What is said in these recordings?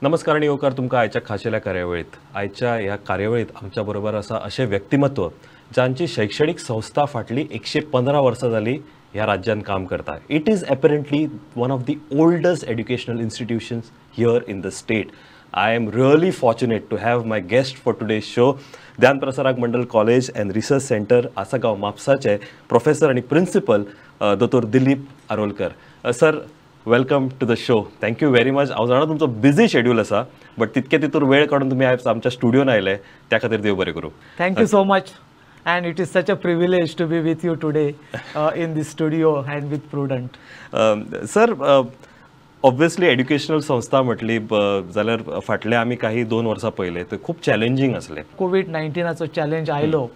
नमस्कार आणि येवकार तुमकां आयच्या खाशेल्या कार्यावळीत आयच्या ह्या कार्यावळीत आमच्या बरोबर आसा असे व्यक्तिमत्व जांची शैक्षणिक संस्था फाटली 115 वर्सां जाली ह्या राज्यात काम करता. It is apparently one of the oldest educational institutions here in the state. I am really fortunate to have my guest for today's show, Dhyan Prasarak Mandal College and Research Center, Asagaon, म्हापसाचे professor आणि principal Dr. Dilip Arolkar. Sir welcome to the show. Thank you very much. हांव जाणा तुमचो busy schedule आसा but तितके तितूर वेळ काढून तुम्ही आज आमच्या स्टुडियोन आयले त्या खातीर देव बरें करूं. Thank you so much. And it is such a privilege to be with you today in this studio and with Prudent. Sir obviously educational संस्था म्हटली जाल्यार फाटले आमी काही 2 वर्सां पयले ते खूप चॅलेंजिंग असले. कोविड-19 चॅलेंज आयलो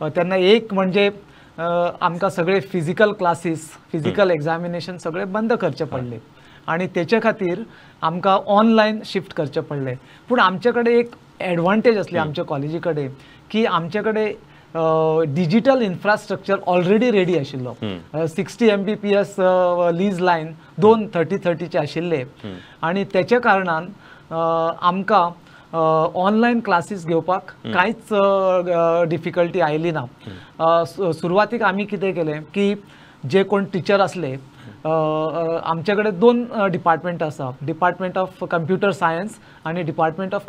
तेन्ना एक म्हणजे आमकां सगळे फिजिकल क्लासीस फिजिकल एग्जामिनेशन सगळे बंद करचे पडले आणि तेचे खातीर आमकां ऑनलायन शिफ्ट करचे पडले. पूण आमचे कडेन एक एडवांटेज असली आमच्या कॉलेजी कडेन की आमचे कडेन डिजिटल इन्फ्रास्ट्रक्चर ऑलरेडी रेडी आशिल्लो. 60 Mbps लीज लायन 2 30-30चे आशिल्ले आणि तेच्या कारणान आमकां ऑनलायन क्लासीस घेवपाक कांयच डिफिकल्टी आयली ना. सुरवातीक आमी कितें केलें की जे कोण टीचर असले आमचे कडेन 2 डिपार्टमेंट आसा, डिपार्टमेंट ऑफ कंप्युटर सायन्स आणि डिपार्टमेंट ऑफ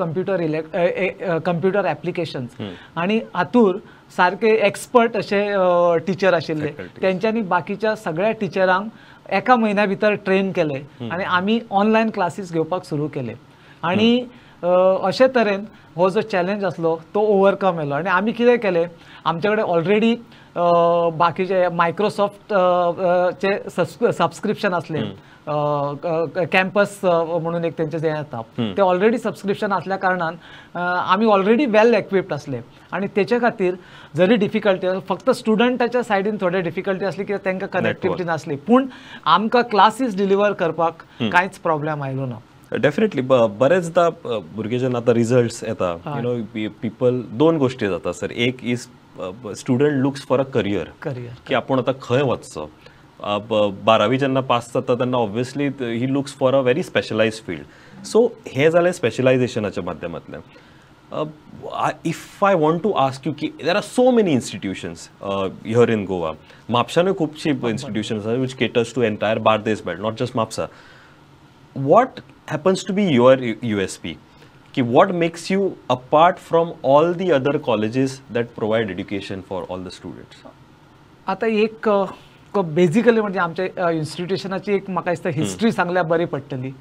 कंप्युटर ॲप्लिकेशन्स आणि हातूर सारखे एक्सपर्ट असे टीचर आशिल्ले. तेंच्यांनी बाकीच्या सगळ्या टिचरांक एका म्हयन्या भितर ट्रेन केले आणि आमी ऑनलायन क्लासीस घेवपाक सुरू केले आणि अशे तरेन हो जो चॅलेंज असलो तो ओवरकम येलो आणि आमी कितें केलें आमचे कडेन ऑलरेडी बाकीचे मायक्रोसॉफ्ट चे सबस्क्रिप्शन असले कॅम्पस म्हणून एक तेंचे जे येता ते ऑलरेडी सबस्क्रिप्शन असल्या कारणान आमी ऑलरेडी वेल इक्विप्ड असले आणि तेच्या खातीर जरी डिफिकल्टी फक्त स्टुडंटाच्या सायडीन थोडे डिफिकल्टी असली की तांकां कनेक्टिविटी नासली पूण आमकां क्लासीस डिलिव्हर करपाक कांयच प्रॉब्लेम आयलो ना. डेफिनेटली बरेचदा भुरगे जेन्ना आतां रिजल्ट्स येता यू नो पीपल 2 गोष्टी जाता सर. एक is student looks for a career की आपण आता खंय वचचो. 12वी जेन्ना पास जाता तेन्ना obviously he looks for a very specialised field. So हे जालें स्पेशलायझेशनाच्या माध्यमांतल्यान. If I want to ask you की there are so many institutions here in Goa. म्हापशानूय खुबशी इन्स्टिट्यूशन्स आसा which caters to entire Bardez belt, not just Mapusa. What happens to be your USP? Ki what makes you apart from all the other colleges that provide education for all the students? आता एक basically म्हणजे आमच्या इन्स्टिट्यूशनाची एक म्हाका दिसता history सांगल्यार बरी पडटली.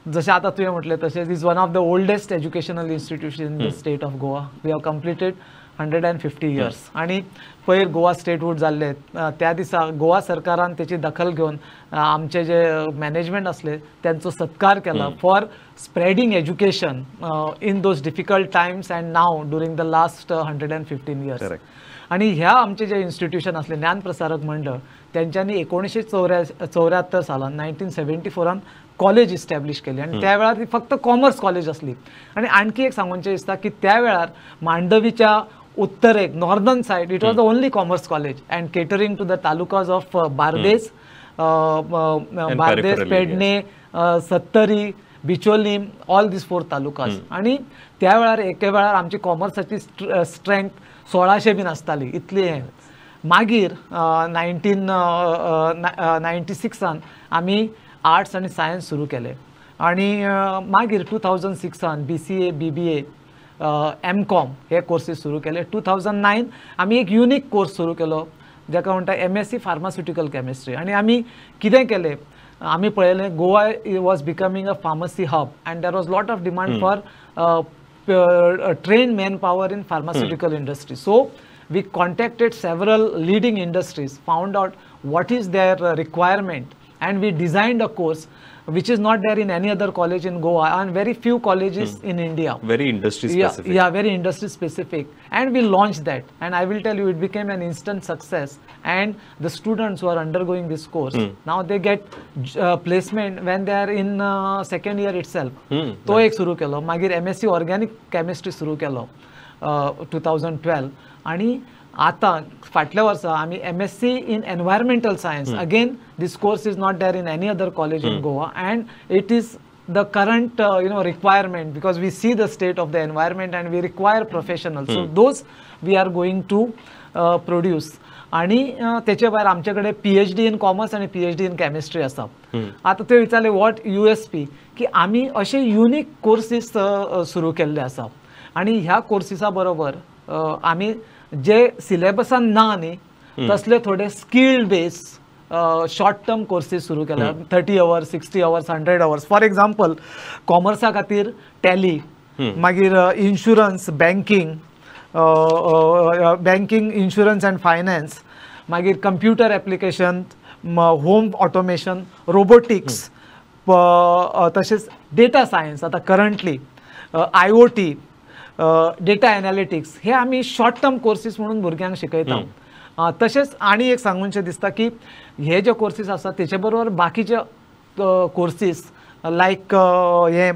जशें आता तुवें म्हटलें तशें is one of the oldest educational institution in the state of Goa. We have completed 150 years आणि पयर गोवा स्टेटहूड जाल्ले त्या दिसा गोवा सरकारान त्याची दखल घेऊन आमचे जे मॅनेजमेंट असले त्यांचो सत्कार केला for spreading education in those difficult Times and now during the last 115 years. आणि ह्या आमचे जे इन्स्टिट्यूशन असले ज्ञान प्रसारक मंडळ त्यांच्यानी 1974 सालान 1974 कॉलेज इस्टॅब्लिश केली आणि त्या वेळार ती फक्त कॉमर्स कॉलेज असली. आणि आणखी एक सांगूनचें दिसता की त्या वेळार मांडवीच्या उत्तरेक northern side it was the only commerce college and catering to the talukas of Bardez, Pernem, Sattari, Bicholim, all these 4 talukas. आणि त्या वेळार एके वेळार आमची कॉमर्साची स्ट्रेंथ 1600 बीन आसताली इतली. मागीर 1996 आमी आर्ट्स आणि सायन्स सुरू केले आणि मागीर 2006 BCA, BBA, M.Com हे कोर्सेस सुरू केले. 2009 आमी एक युनिक कोर्स सुरू केलो जाका म्हणटा MSc फार्मास्युटिकल केमिस्ट्री. आणि आमी कितें केलें आमी पळयलें Goa was becoming a pharmacy hub and there was lot of demand for trained manpower in pharmaceutical industry. So we contacted several leading industries, found out what is their requirement and we designed a course which is not there in any other college in Goa and very few colleges in India. Very industry specific. Yeah, very industry specific. And we launched that and I will tell you it became an instant success and the students who are undergoing this course now they get placement when they are in second year itself. तो एक सुरू केलो. मागीर MSc organic chemistry सुरू केलो 2012 आणि आता फाटल्या वर्सा आमी MSc in environmental science. Again this course is not there in any other college in Goa and it is the current requirement, because we see the state of the environment and we require professionals. So those we are going to produce. आणि त्याच्या भायर आमच्याकडे PhD in commerce आणि PhD in chemistry आसा. आता ते विचारले what USP, की आम्ही असे युनिक कोर्सीस सुरू केल्ले आसा आणि ह्या कोर्सिसा बरोबर आम्ही जे सिलेबसान ना न्ही तसले थोडे skilled base short term courses सुरू केल्या. 30 hours, 60 hours, 100 hours. For example कॉमर्सा खातीर टॅली, मागीर insurance, banking, insurance and finance, मागीर computer application, home automation, robotics, तसेच डेटा सायन्स. आता करंटली IoT, डेटा एनालिटिक्स हे आम्ही शॉर्ट टर्म कोर्सेस म्हणून भुरग्यांक शिकयता. तसेच आणि एक सांगूनशें दिसता की हे जे कोर्सेस आसा तेचे बरोबर बाकीचे कोर्सेस लायक हे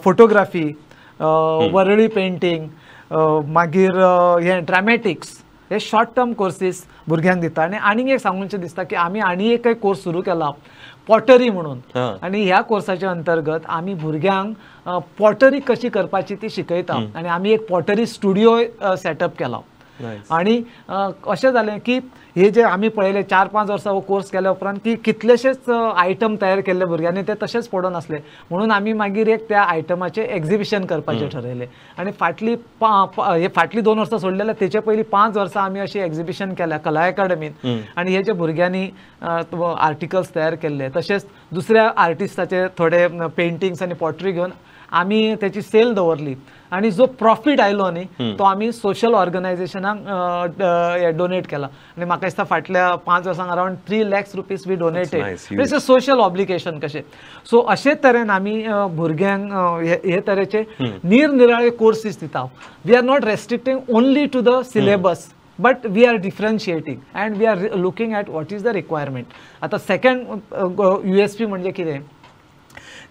फोटोग्राफी, वरळी पेंटिंग, मागीर हे ड्रामॅटिक्स, हे शॉर्ट टर्म कोर्सेस भुरग्यांक दिता. आणि एक सांगूनशें दिसता की आमी आनी एक कोर्स सुरू केला पॉटरी म्हणून. आणि ह्या कोर्साच्या अंतर्गत आमी भुरग्यांक पॉटरी कशी करपाची ती शिकयता आणि आमी एक पॉटरी स्टुडिओ सेटअप केला. आणि अशें जालें की हे जे आमी पळयले 4-5 वर्सां हो कोर्स केल्या उपरांत की कितलेशेच आयटम तयार केल्ले भुरग्यांनी ते तशेंच पडून आसले. म्हणून आमी मागीर एक त्या आयटमाचें एक्झिबिशन करपाचें ठरयलें. आणि फाटली 2 वर्सां सोडलेल्या तेचे पयलीं 5 वर्सां आमी अशी एक्झिबिशन केल्या कला अकादमींत. आणि हे जे भुरग्यांनी आर्टिकल्स तयार केल्ले, तशेंच दुसऱ्या आर्टिस्टाचे थोडे पेंटिंग्स आनी पॉटरी घेवन आमी त्याची सेल दवरली. आणि जो प्रॉफिट आयलो न्ही तो आमी सोशल ऑर्गनायझेशनाक डोनेट केला. आणि म्हाका दिसता फाटल्या 5 वर्सांक around 3 lakhs rupees we donated. It's a social obligation कशें. सो अशे तरेन आमी भुरग्यांक हे तरेचे निरनिराळे कोर्सीस दिता. We are not restricting only to the syllabus, but we are differentiating and we are looking at what is the requirement. आता सेकंड USP म्हणजे कितें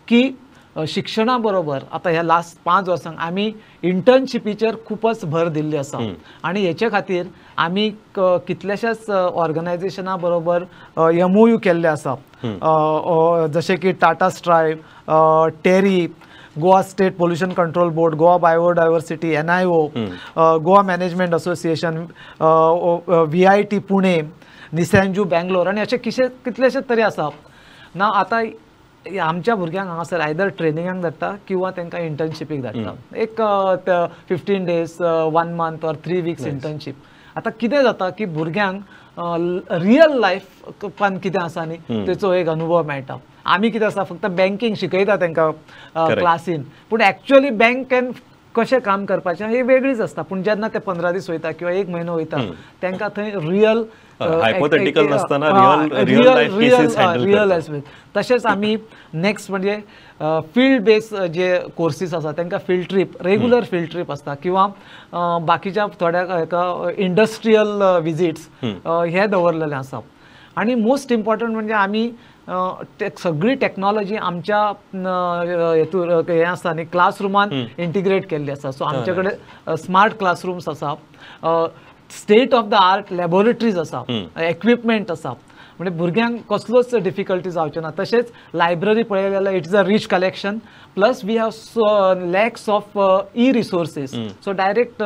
की शिक्षणा बरोबर आता ह्या लास्ट 5 वर्सांक आमी इंटर्नशिपीचेर खूपच भर दिल्ली आसा. आणि हेचे खातीर आमी कितल्याशाच ऑर्गनायझेशना बरोबर MOU केल्ले आसा, जशे की Tata strive, TERI, Goa state pollution control board, Goa biodiversity, NIO, Goa management association, VIT Pune, निसॅन्जू बँगलोर आणि असे कितलेशेच तरी आसा ना. आता आमच्या भुरग्यांक हांगासर आयदर ट्रेनिंगाक धाडटा किंवा तांकां इंटर्नशिपीक धाडटा. एक 15 days, 1 month or 3 weeks internship. आता कितें जाता की भुरग्यांक रियल लायफान कितें आसा न्ही तेचो एक अनुभव मेळटा. आमी कितें आसा फक्त बँकिंग शिकयता तांकां क्लासीन, पूण एक्चुअली बँकेन कशें काम करपाचें हे वेगळीच आसता. पूण जेन्ना ते 15 दीस वयता किंवा 1 म्हयनो वयता तांकां थंय रियल हायपोथेटिकल नसताना रियल लायफ. तशेंच आमी नेक्स्ट म्हणजे फील्ड बेस जे कोर्सीस आसा तांकां field trip, regular field trip आसता किंवा बाकीच्या थोड्या इंडस्ट्रियल विजिट्स हे दवरलेले आसा. आणि मोस्ट इम्पॉर्टंट म्हणजे आमी सगळी टेक्नॉलॉजी आमच्या हे आसा न्ही क्लासरुमान इंटिग्रेट केल्ली आसा. सो आमचे कडेन स्मार्ट क्लासरूम्स आसा, state of the art laboratories आसा, इक्विपमेंट आसा. म्हणजे भुरग्यांक कसलोच डिफिकल्टी जावचे ना. तशेंच लायब्ररी पळयलें जाल्यार it's a rich collection, plus we have lakhs of resources. So direct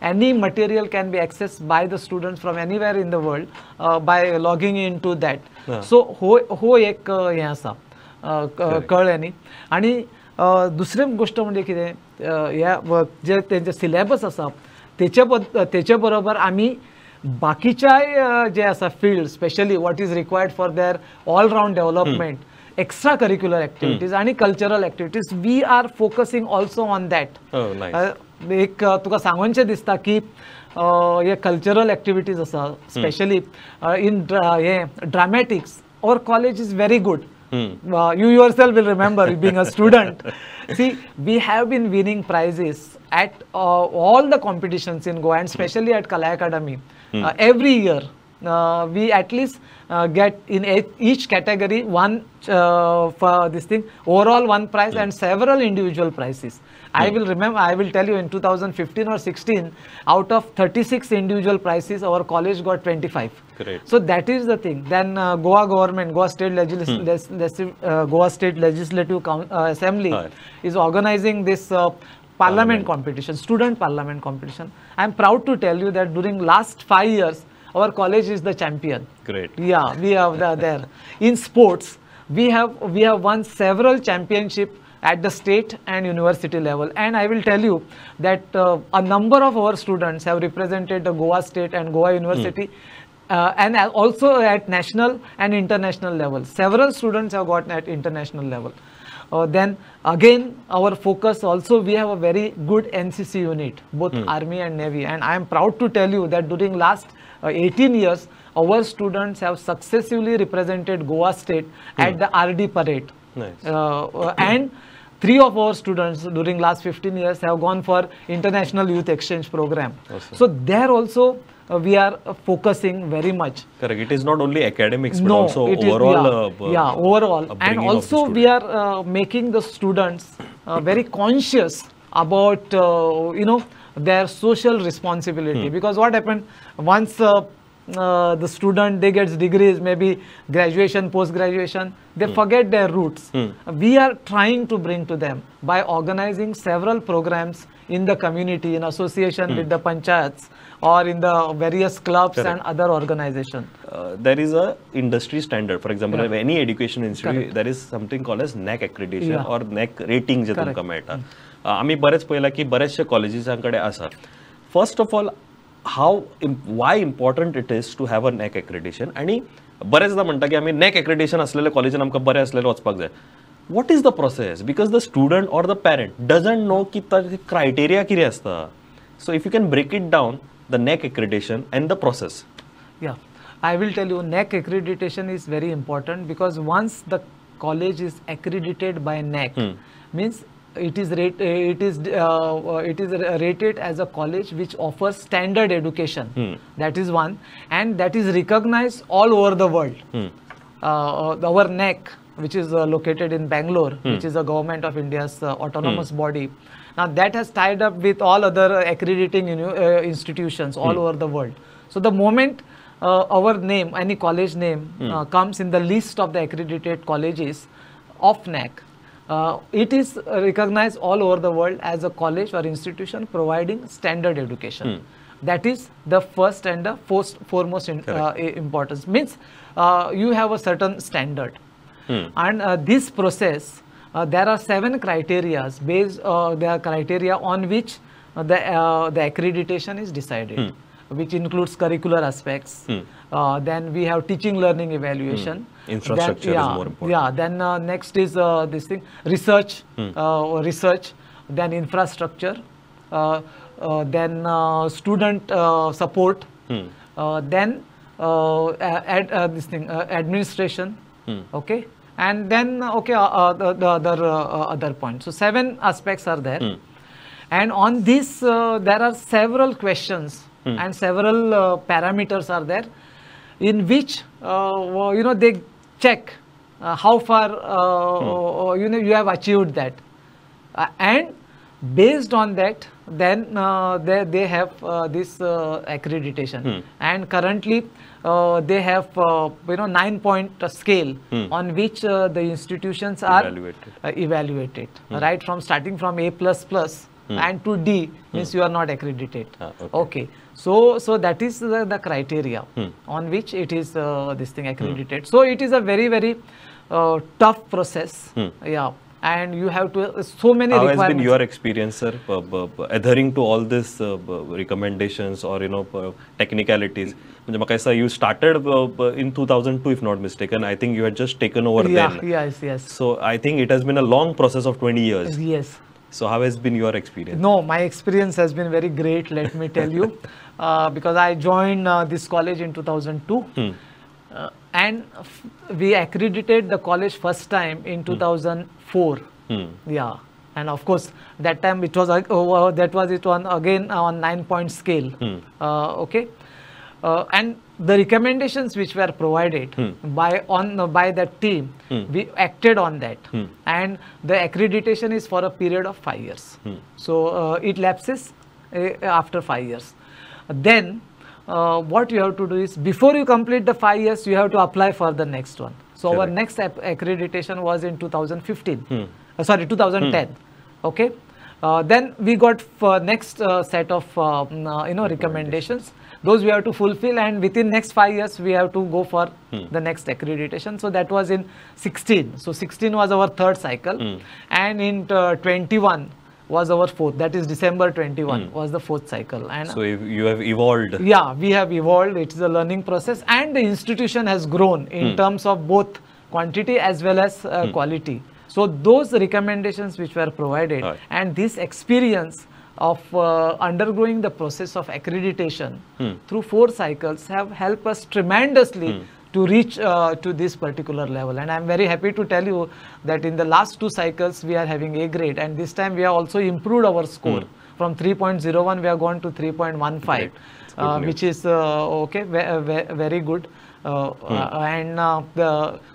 any material can be access by the students from anywhere in the world by logging in to that. So हो एक हें आसा कळ्ळें न्ही. आणि दुसरी गोष्ट म्हणजे कितें ह्या जे तेंचे सिलेबस आसा तेचे बरोबर आमी बाकीच्या जे आसा field, specially what is required for their all round development, extra curricular activities आणि cultural activities, we are focusing also on that. एक तुका सांगूनशें दिसता की हे कल्चरल एक्टिविटीज आसा, स्पेशली इन हे dramatics, our college is very good. You yourself will remember being a student. See, we have been winning prizes at all the competitions in Goa and especially at Kala Academy every year. we at least get in each category one for this thing, overall one prize and several individual prizes. I will tell you in 2015 or 16, out of 36 individual prizes, our college got 25. Great. So that is the thing. Then Goa government, Goa State Legislative Assembly is organizing this parliament competition, student parliament competition. I am proud to tell you that during last 5 years, our college is the champion. Great. Yeah, we have there. In sports, we have won several championships at the state and university level, and I will tell you that a number of our students have represented the Goa State and Goa University, and also at national and international level. Several students have gotten at international level. Then again, our focus also, we have a very good NCC unit, both Army and Navy, and I am proud to tell you that during last 18 years, our students have successively represented Goa State at the RD parade. Nice. And 3 of our students during last 15 years have gone for international youth exchange program. Awesome. So there also we are focusing very much. Correct. It is not only academics, but No, also it is- overall. overall. And upbringing of the also we are making the students very conscious about their social responsibility. Because what happened once the student, they gets degrees, maybe graduation, post graduation, they forget their roots. We are trying to bring to them by organizing several programs in the community in association with the panchayats or in the various clubs and other organizations. There is a industry standard. For example, of any education institute, there is something called as NAC accreditation or NAC rating जे तुमका मेळटा. आम्ही बरेच पहिला की बरेचशे कॉलेजेसांकडे आसा. First of all, why important it is to have a NAC accreditation, आणि बरेचदा म्हणता की आम्ही NAC accreditation असलेल्या कॉलेजान आमकां बरें असलेले वचपाक जाय. What is the process? Because the student or the parent doesn't know की ताचे criteria कितें असता. So if you can break it down, the NAC accreditation and the process. Yeah, I will tell you, NAC accreditation is very important because once the college is accredited by NAC, means it is rated as a college which offers standard education. That is one, and that is recognized all over the world. Our NAC, which is located in Bangalore, which is a government of India's autonomous body. Now that has tied up with all other accrediting institutions all over the world. So the moment our name, any college name comes in the list of the accredited colleges of NAC, it is recognized all over the world as a college or institution providing standard education. That is the first and the foremost importance. Means you have a certain standard. And this process, there are 7 criteria based the criteria on which the accreditation is decided, which includes curricular aspects. Then we have teaching learning evaluation. Infrastructure is more important. Yeah. Then next is this thing, research, then infrastructure, then student support, then this thing, administration. Okay. And then the other points. So 7 aspects are there, and on this there are several questions and several parameters are there, in which they check how far you have achieved that, and based on that, then they have this accreditation, and currently they have 9-point scale on which the institutions are evaluated, right from starting from A++ and to D, means you are not accredited. Okay. So that is the criteria on which it is this thing accredited. So it is a very, very tough process. Yeah. And you have to so many requirements. How has been your experience, sir, adhering to all these recommendations or technicalities? You started in 2002, if not mistaken. I think you had just taken over then. Yes. So I think it has been a long process of 20 years. Yes. So how has been your experience? No, my experience has been very great, let me tell you, because I joined this college in 2002. And we accredited the college first time in 2004. Yeah, and of course that time it was again on 9-point scale. Okay, and the recommendations which were provided by that team, we acted on that, and the accreditation is for a period of 5 years. So it lapses after 5 years. Then what you have to do is, before you complete the 5 years, you have to apply for the next one. So our next accreditation was in 2015. Sorry, 2010. Okay. Then we got next set of recommendations. Those we have to fulfill, and within next 5 years we have to go for the next accreditation. So that was in 16. So 16 was our third cycle, and in 21 was our fourth. That is December 21 was the fourth cycle. And so you have evolved. Yeah, we have evolved. It is a learning process, and the institution has grown in terms of both quantity as well as quality. So those recommendations which were provided, and this experience of undergoing the process of accreditation through 4 cycles have helped us tremendously to reach to this particular level. And I'm very happy to tell you that in the last 2 cycles we are having A grade, and this time we have also improved our score. From 3.01 we have gone to 3.15, which is very good. And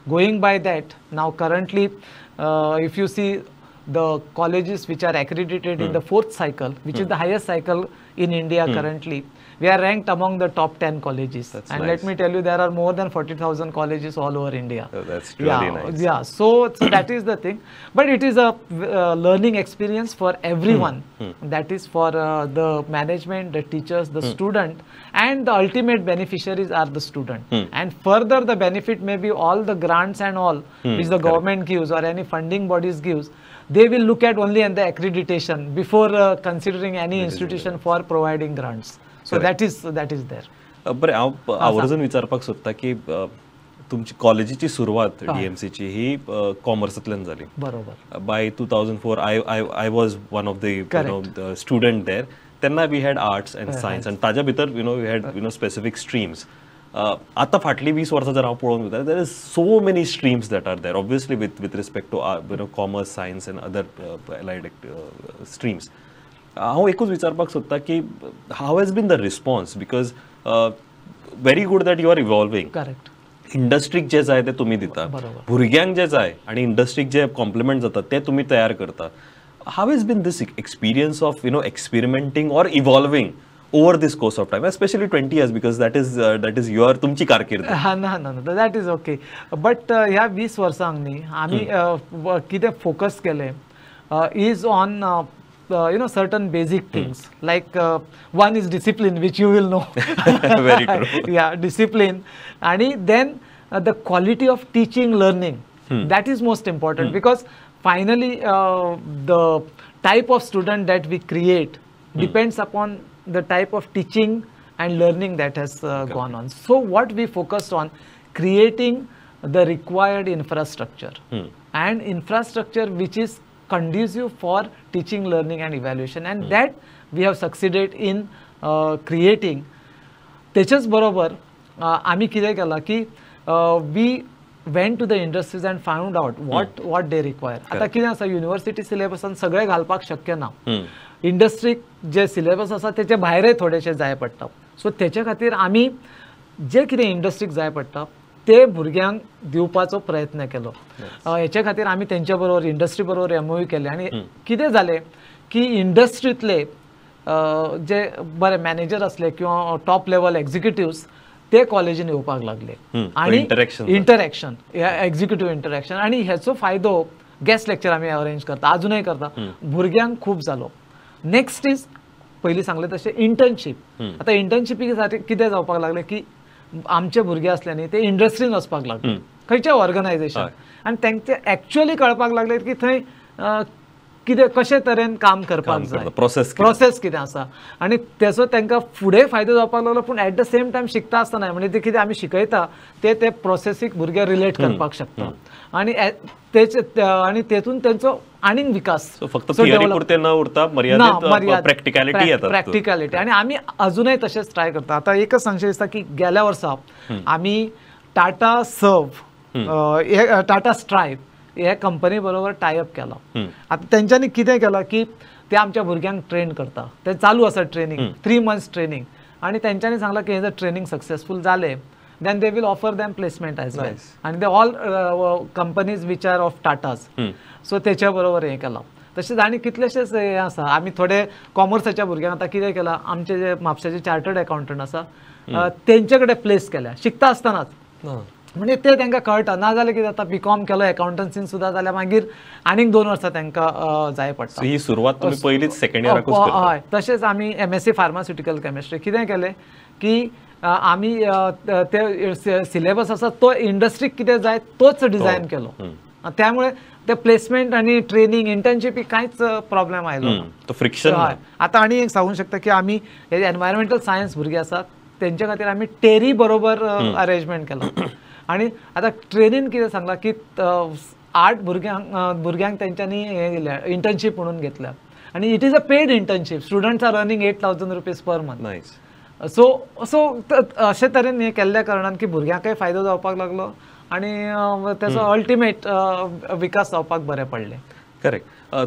going by that, now currently if you see the colleges which are accredited in the 4th cycle, which is the highest cycle in India currently, we are ranked among the top 10 colleges. That's and nice. let me tell you, there are more than 40,000 colleges all over India. Oh, that's really nice. Yeah, so that is the thing. But it is a learning experience for everyone. That is for the management, the teachers, the student, and the ultimate beneficiaries are the student. And further, the benefit may be all the grants and all which the government gives or any funding bodies gives. They will look at only at the accreditation before considering any institution for providing grants. So that is there. बरं हांव आवर्जून विचारपाक सोदता की तुमची कॉलेजीची सुरवात DMCची ही कॉमर्सांतल्यान जाली. बरोबर. By 2004 I was one of the student there. तेन्ना we had arts and science, and ताज्या भितर we had specific streams. आता फाटली 20 वर्सां जर हांव पळोवन वयता, there is so many streams that are there, obviously with respect to commerce, science and other allied streams. हांव एकूच विचारपाक सोदता की how has been the response, because very good that you are evolving. Correct. इंडस्ट्रीक जे जाय ते तुमी दिता, भुरग्यांक जे जाय आनी इंडस्ट्रीक जे कॉम्प्लिमेंट जाता ते तुमी तयार करता. How has been this experience of experimenting or evolving over this course of time, especially 20 years, because that is your तुमची कारकीर्द. ना that is okay. But ह्या 20 वर्सांनी आम्ही कितें फोकस केले is on certain basic things, like one is discipline, which you will know. Very true. Yeah, discipline. And then the quality of teaching, learning, that is most important, because finally the type of student that we create depends upon the type of teaching and learning that has gone on. So what we focused on, creating the required infrastructure, and infrastructure which is conducive for teaching, learning and evaluation, and that we have succeeded in creating. त्याच्याच बरोबर आम्ही कितें केला की we went to the industries and found out what they require. आता कितें आसा, university सिलेबसान सगळें घालपाक शक्य ना. इंडस्ट्रीक जे सिलेबस आसा तेचे भायरय थोडेशे जाय पडटा. सो तेच्या खातीर आमी जे कितें इंडस्ट्रीक जाय पडटा ते भुरग्यांक दिवपाचो प्रयत्न केलो. हेचे खातीर आमी तेंच्या बरोबर, इंडस्ट्री बरोबर MOU केले, आनी कितें जालें की इंडस्ट्रींतले जे बरे मॅनेजर असले किंवा टॉप लेवल एक्झिक्युटिव्स ते कॉलेजीन येवपाक लागले, आणि इंटरॅक्शन, एक्झिक्युटिव्ह इंटरॅक्शन, आणि हेचो फायदो गेस्ट लेक्चर आमी अरेंज करता, अजूनय करता, भुरग्यांक खूब जालो. नेक्स्ट इज पयलीं सांगले तशें इंटर्नशीप. आतां इंटर्नशिपी कितें जावपाक लागलें की आमचे भुरगे असले न्ही ते इंडस्ट्रीन वचपाक लागले, खंयच्या ऑर्गनायझेशन, आनी तांचे एक्चुअली कळपाक लागले की थंय कितें कशे तरेन काम करपाक जाय, प्रोसेस कितें आसा, आनी तेचो तांकां फुडें फायदो जावपाक लागलो. पूण एट द सेम टायम शिकता आसतना म्हणजे ते कितें आमी शिकयता ते प्रोसेसीक भुरगे रिलेट करपाक शकता, आणि तेतून तेंचो आनीक विकास. फक्त थियरी न उरता मर्यादित प्रॅक्टिकॅलिटी, आणि आमी अजूनय तशेंच ट्राय करता. आतां एकच सांगचें दिसता की गेल्या वर्सा आमी टाटा सर्व, टाटा स्ट्रायप हे कंपनी बरोबर टायअप केला. आता तेंच्यांनी कितें केलां की ते आमच्या भुरग्यांक ट्रेन करता, ते चालू आसा ट्रेनिंग, 3 months ट्रेनिंग, आणि त्यांच्यानी सांगलं की हे जर ट्रेनिंग सक्सेसफुल झाले then they will offer them placement as well. And they all companies which are of Tatas. So त्याच्या बरोबर हे केलं. तसेच आणि कितलेशेच हे आसा आम्ही थोडे कॉमर्साच्या भुरग्यांक आता कितें केलां आमचे जे म्हापशाचे चार्टर्ड अकाउंटंट आसा तेंच्याकडे प्लेस केल्या शिकता आसतनाच म्हणजे ते तांकां कळटा ना जाल्यार कितें जाता बीकॉम केलो अकाउंटन्सीन सुद्दां जाल्यार मागीर आनीक 2 वर्सां तांकां जाय पडटा. ही सुरवात तुम्ही पहिलीच सेकंड इयराकूच करता. हय तशेंच आमी MSc फार्मास्युटिकल केमिस्ट्री कितें केलें की आमी ते सिलेबस आसा तो इंडस्ट्रीक कितें जाय तोच डिझायन केलो. त्यामुळे ते प्लेसमेंट आणि ट्रेनिंग इंटर्नशिप कांयच प्रॉब्लेम आयलो तो फ्रिक्शन. आता आणि एक सांगूंक शकता की आमी हे एनवायरमेंटल सायन्स भुरगे आसात तेंच्या खातीर आमी टेरी बरोबर अरेंजमेंट केलो. आणि आता ट्रेनीन कितें सांगलां की 8 भुरग्यांक तेंच्यांनी हे दिल्या इंटर्नशीप म्हणून घेतल्या आणि it is a paid internship. Students are earning ₹8,000 per month. So अशे तरेन हे केल्ल्या कारणान की भुरग्यांकय फायदो जावपाक लागलो आणि त्याचो अल्टिमेट विकास जावपाक बरें पडलें. करेक्ट.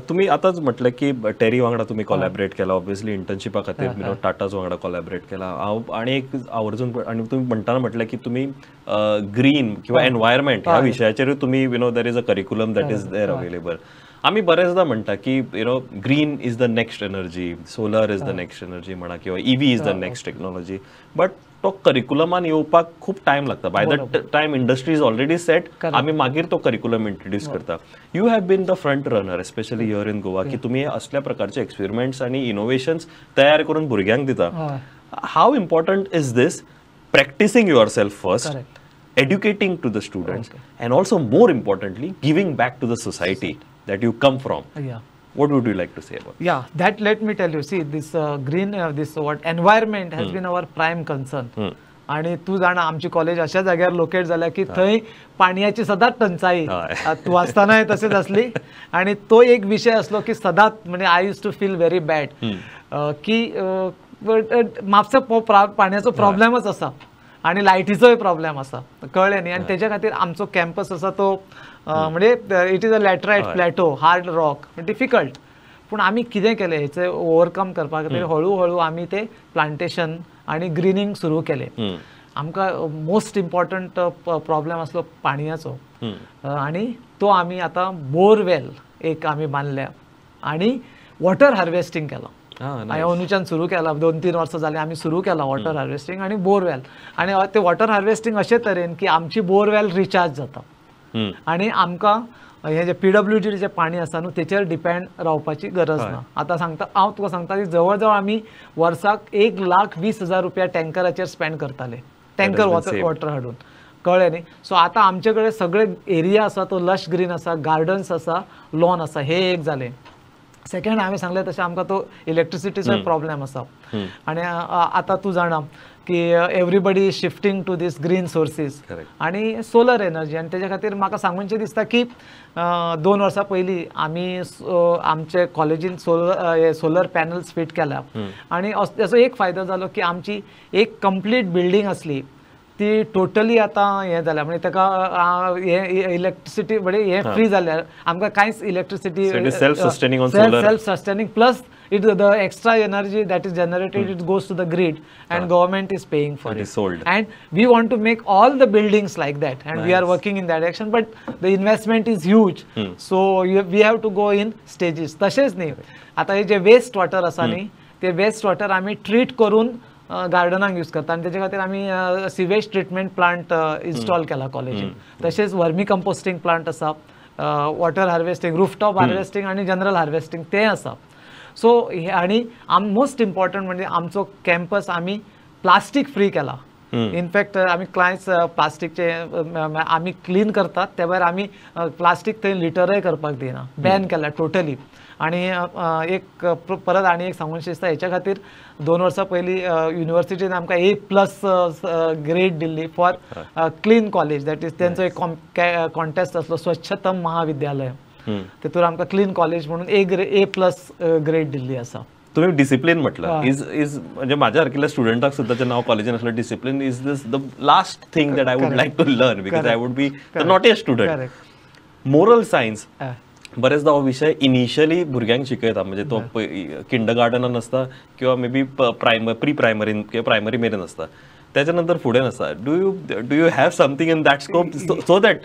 तुम्ही आताच म्हटलं की टेरी वांगडा तुम्ही कोलॅबरेट केला ऑब्वियसली इंटर्नशिपा खातीर टाटाच वांगडा कोलॅबरेट केला. आणि एक आवर्जून आणि तुम्ही म्हणताना म्हटलं की तुम्ही ग्रीन किंवा एनवायरमेंट ह्या विशयाचेर तुम्ही there is a curriculum that is there available. आम्ही बरेचदा म्हणटा की green is the next energy, solar is the next energy म्हणा किंवा EV is the next technology. But तो करिक्युलमान येवपाक खूप टाइम लागता. By the time industry is already set आम्ही मागीर तो करिक्युलम इंट्रोड्यूस करता. You have been the front runner specially here in Goa की तुम्ही असल्या प्रकारचे एक्सपेरिमेंट्स आणि इनोव्हेशन्स तयार करून भुरग्यांक दिता. How important is this practicing yourself first, educating to the students, and also more importantly giving back to the society that you come from. What would you like to say about? That let me tell you, see this green this what environment has been our prime concern. आणि तू जाणा आमची college अशा जाग्यार locate जाल्या की थंय पाणयाची सदांच टंचाई तू आसतानाय तशेंच आसली आणि तो एक विषय असलो की सदांच म्हणजे I used to feel very bad की म्हापसा पाण्याचो प्रॉब्लेमच आसा आणि लायटीचोय प्रॉब्लेम आसा कळ्ळें न्ही. आणि तेच्या खातीर आमचो कॅम्पस आसा तो म्हणजे it is a laterite plateau hard rock difficult. पूण आमी कितें केलें हेचे ओवरकम करपा खातीर हळू हळू आमी ते प्लांटेशन आणि ग्रीनिंग सुरू केलें. आमकां मोस्ट इम्पॉर्टंट प्रॉब्लेम आसलो पाणयाचो आणि तो आमी आतां बोरवेल एक आमी बांदल्या आणि वॉटर हार्वेस्टिंग केलो. अंदूच्यान सुरू केला 2-3 वर्सां जालीं आमी सुरू केला वॉटर हार्वेस्टिंग आणि बोरवेल. आणि ते वॉटर हार्वेस्टिंग अशे तरेन की आमची बोरवेल रिचार्ज जाता आणि आमकां हे जे PWD जे पाणी आसा न्हू तेचेर डिपेंड रावपाची गरज ना. आता सांगता हांव तुका सांगता की जवळ जवळ आमी वर्साक ₹1,20,000 टँकराचेर स्पेंड करताले टँकर वॉटर हाडून कळ्ळें न्ही. सो आतां आमचे कडेन सगळे एरिया आसा तो लश ग्रीन आसा, गार्डन्स आसा, लॉन आसा. हे एक जालें. सेकंड हांवें सांगलें तशें आमकां तो इलेक्ट्रिसिटीचो प्रॉब्लेम आसा आणि आतां तूं जाणा की everybody is shifting to this green sources आणि सोलर एनर्जी. आणि तेच्या खातीर म्हाका सांगूंचें दिसता की 2 वर्सां पयलीं आमी आमचे कॉलेजीन सोलर पॅनल्स फिट केल्या आणि ताचो एक फायदो जालो की आमची एक कंप्लीट बिल्डींग आसली ती टोटली आतां हें जाल्या म्हणजे ताका इलेक्ट्रिसिटी म्हणजे हे फ्री जाल्यार आमकां कांयच electricity self sustaining plus it the extra energy that is generated it goes to the grid and government is paying for it. And we want to make all the buildings like that and we are working in that direction but the investment is huge. So we have to go in stages. तशेंच न्ही आता हे जे waste water आसा न्ही ते waste water आमी treat करून गार्डनाक यूज करता आणि त्याच्या खातीर आमी सिवेज ट्रीटमेंट प्लांट इन्स्टॉल केला कॉलेजीन. तशेंच वर्मी कंपोस्टिंग प्लांट आसा, वॉटर हार्वेस्टिंग, रूफटॉप हार्वेस्टिंग आणि जनरल हार्वेस्टिंग ते आसा. सो आणि मोस्ट इम्पॉर्टंट म्हणजे आमचो कॅम्पस आमी प्लास्टीक फ्री केला. इनफॅक्ट आमी क्लायंट्स प्लास्टीकचे आमी क्लीन करतात त्या भायर आमी प्लास्टीक थंय लिटरय करपाक दिना, बॅन केला टोटली. आणि एक परत आणि एक सांगूंक दिसता हेच्या खातीर 2 वर्सां पयलीं युनिवर्सिटीन आमकां A+ grade Delhi for clean college. That is तेंचो एक कॉन्टेस्ट आसलो स्वच्छतम महाविद्यालय तेतून आमकां क्लीन कॉलेज म्हणून A+ ग्रेड दिल्ली आसा. तुम्ही डिसिप्लिन म्हटलं इज म्हणजे माझ्या सारख्या स्टुडंटाक सुद्धा जे नाव कॉलेजीन असलं discipline is this the last thing that I would like to learn because I would be the not a student. Moral science बरेचदा हो विषय इनिशियली भुरग्यांक शिकयता, म्हणजे तो किंडर गार्डनान आसता किंवा मे बी प्री प्रायमरीन किंवा प्रायमरी मेरेन आसता, त्याच्या नंतर फुडें आसता. Do you have something in that scope so that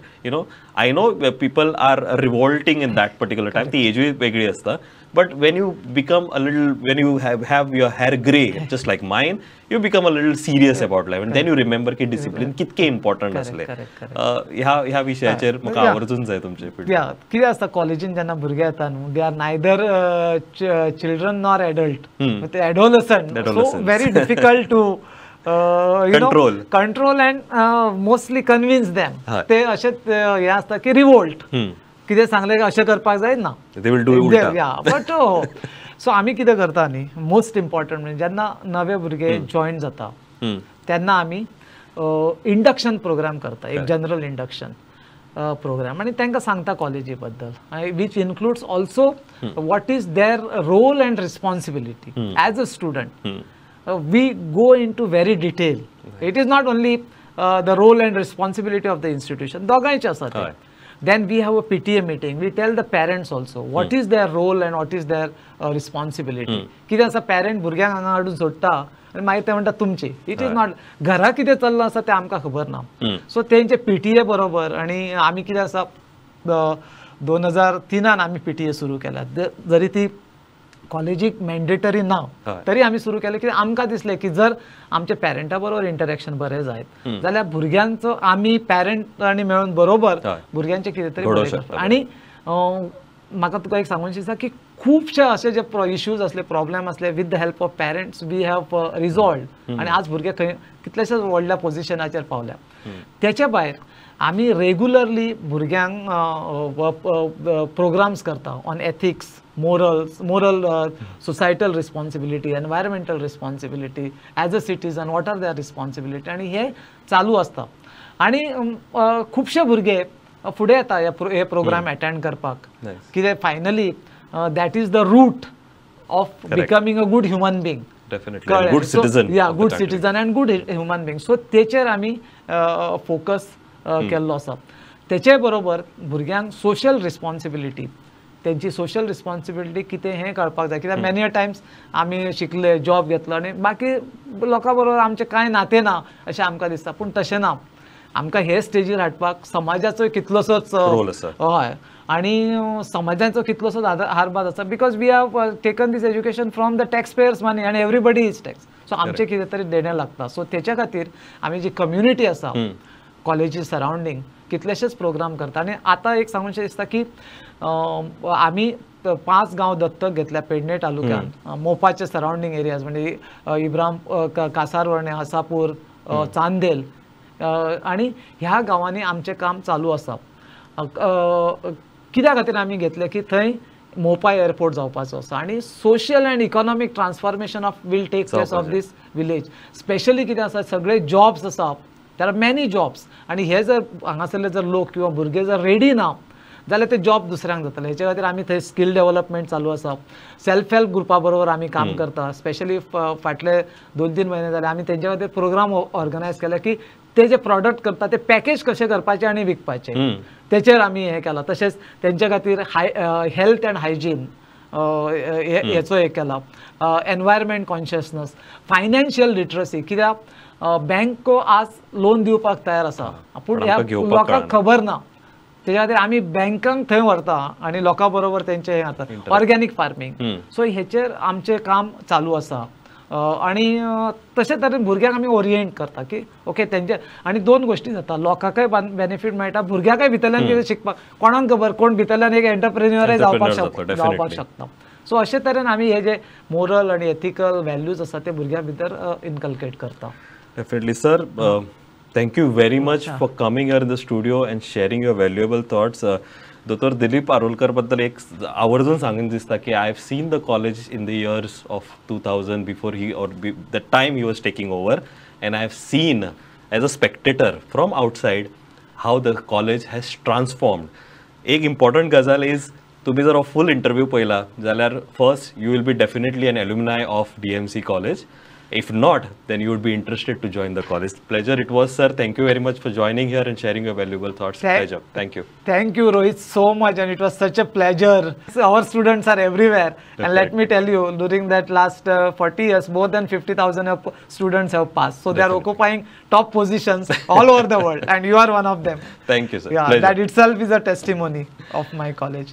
I know people are revolting in that particular time, ती एजूय वेगळी आसता, but when you become a little, when you have your hair grey just like mine, you become a little serious about life, and then you remember की discipline कितके important असले. ह्या विशयाचेर म्हाका आवर्जून जाय तुमचे. कितें आसता कॉलेजीन जेन्ना भुरगे येता न्हू, they are neither children nor adult, ते adolescent, so very difficult to control and mostly convince them. ते अशेंच हे आसता की रिवोल्ट, कितें सांगलें अशें करपाक जाय ना, दे विल डू उलटा. बट सो आमी कितें करता न्ही, मोस्ट इम्पॉर्टंट म्हणजे जेन्ना नवे भुरगे जॉईन जाता तेन्ना आमी इंडक्शन प्रोग्राम करता, एक जनरल इंडक्शन प्रोग्राम, आणि तांकां सांगता कॉलेजी बद्दल, which includes also what is their role and responsibility as a student. we go into very detail. It is not only the role and responsibility of the institution, दोगांयचे आसा ते. Then we have a PTA meeting. We tell the parents also what is their role and what is their responsibility. कितें आसा, parent भुरग्यांक हांगा हाडून सोडटा आनी मागीर ते म्हणटा तुमची. इट इज नॉट, घरा कितें चल्लां आसा तें आमकां खबर ना. सो तेंचे PTA बरोबर, आनी आमी कितें आसा 2003 आमी PTA सुरू केल्या, जरी ती कॉलेजीक मॅन्डेटरी ना तरी आमी सुरू केलें, की आमकां दिसलें की जर आमच्या पॅरंटा बरोबर इंटरॅक्शन बरें जायत जाल्यार भुरग्यांचो आमी पॅरंटांनी मेळून बरोबर भुरग्यांचें कितें तरी बरें करता. आनी म्हाका तुका एक सांगूंक दिसता की खुबशे अशे जे इश्यूज असले, प्रॉब्लेम असले, with the help of parents we have resolve, आनी आज भुरगे खंय कितलेशेच व्हडल्या पोझिशनाचेर पावल्या. तेच्या भायर आमी रेग्युलरली भुरग्यांक प्रोग्राम्स करता on ethics, moral societal responsibility, environmental responsibility, as a citizen what are their responsibility, आणि हे चालू असता. आणि खुबशे भुरगे फुडें येता हे प्रोग्राम अटेंड करपाक, कितें finally that is the root of becoming a good human being. Definitely. Good citizen. Yeah, good citizen and good human being. So तेचेर आमी फोकस केल्लो आसा. तेचे बरोबर भुरग्यांक सोशल रिस्पॉन्सिबिलिटी, त्यांची सोशल रिस्पॉन्सिबिलिटी कितें हें कळपाक जाय. कित्याक मेनी अ टायम्स आमी शिकले, जॉब घेतलो आनी बाकी लोकां बरोबर आमचें कांय नातें ना अशें आमकां दिसता, पूण तशें ना. आमकां हे स्टेजीर हाडपाक समाजाचो कितलोसोच रोल आसा. हय, आनी समाजाचो कितलोसोच हातभार आसा, because we have taken this education from the tax payers money आनी एवरीबडी इज टॅक्स. सो आमचें कितें तरी देणें लागता. सो तेच्या खातीर आमी जी कम्युनिटी आसा कॉलेजी सरावंडींग कितलेशेच प्रोग्राम करता. आनी आतां एक सांगूंशें दिसता की आमी 5 गांव दत्तक घेतल्या पेडणे तालुक्यान, मोपाचे सरावंडींग एरियाज म्हणजे इब्राम, कासारवणे, आसापूर, चांदेल, आनी ह्या गांवांनी आमचें काम चालू आसा. कित्या खातीर आमी घेतलें की थंय मोपा एअरपोर्ट जावपाचो आसा आनी social and economic transformation of will take place of this village. Specially कितें आसा, सगळे जॉब्स आसा, देर आर मेनी जॉब्स, आनी हे जर हांगासरले जर लोक किंवा भुरगे जर रेडी ना जाल्यार ते जॉब दुसऱ्यांक जातले. हेच्या खातीर आमी थंय स्कील डेव्हलपमेंट चालू आसा. सेल्फ हेल्प ग्रुपा बरोबर आमी काम करता. स्पेशली फाटले 2-3 म्हयने जाले आमी तेंच्या खातीर प्रोग्राम ऑर्गनायज केला की ते जे प्रॉडक्ट करता ते पॅकेज कशें करपाचे आनी विकपाचे, तेचेर आमी हें केलां. तशेंच तेंच्या खातीर हेल्थ अँड हायजीन हेचो हें केला. एनवायरमेंट कॉन्शियसनस, फायनान्शियल लिटरसी, कित्याक बँको आज लोन दिवपाक तयार आसा पूण ह्या लोकांक खबर ना. तेच्या खातीर आमी बँकांक थंय व्हरता आनी लोकां बरोबर तेंचें हें जाता, ऑर्गेनीक फार्मींग. सो हेचेर आमचें काम चालू आसा. आनी तशे तरेन भुरग्यांक आमी ओरिएंट करता की ओके तेंचे. आनी 2 गोश्टी जाता, लोकांकय बेनिफीट मेळटा, भुरग्यांकय भितरल्यान कितें शिकपाक, कोणाक खबर, कोण भितरल्यान एक एंटरप्रेन्युअरय जावपाक शकता. सो अशे तरेन आमी हे जे मोरल आनी एथिकल व्हॅल्यूज आसा ते भुरग्यां भितर इनकल्केट करता. Definitely, sir. Thank you very much for coming here in the studio and sharing your valuable thoughts. Dr. Dilip Parolkar बद्दल एक आवर्जून सांगून दिसता की I have seen the college in the years of 2000 before the time he was taking over, and I have seen as a spectator from outside how the college has transformed. एक important गजाल is तुम्ही जर फुल interview पळयला जाल्यार first you will be definitely an alumni of DMC college. If not, then you would be interested to join the college. Pleasure it was, sir. Thank you very much for joining here and sharing your valuable thoughts. Pleasure. Thank you. Thank you, Rohit, so much, and it was such a pleasure. Our students are everywhere, and let me tell you, during that last 40 years, more than 50,000 students have passed. So they are occupying top positions all over the world, and you are one of them. Thank you, sir. Yeah, Pleasure. that itself is a testimony of my college.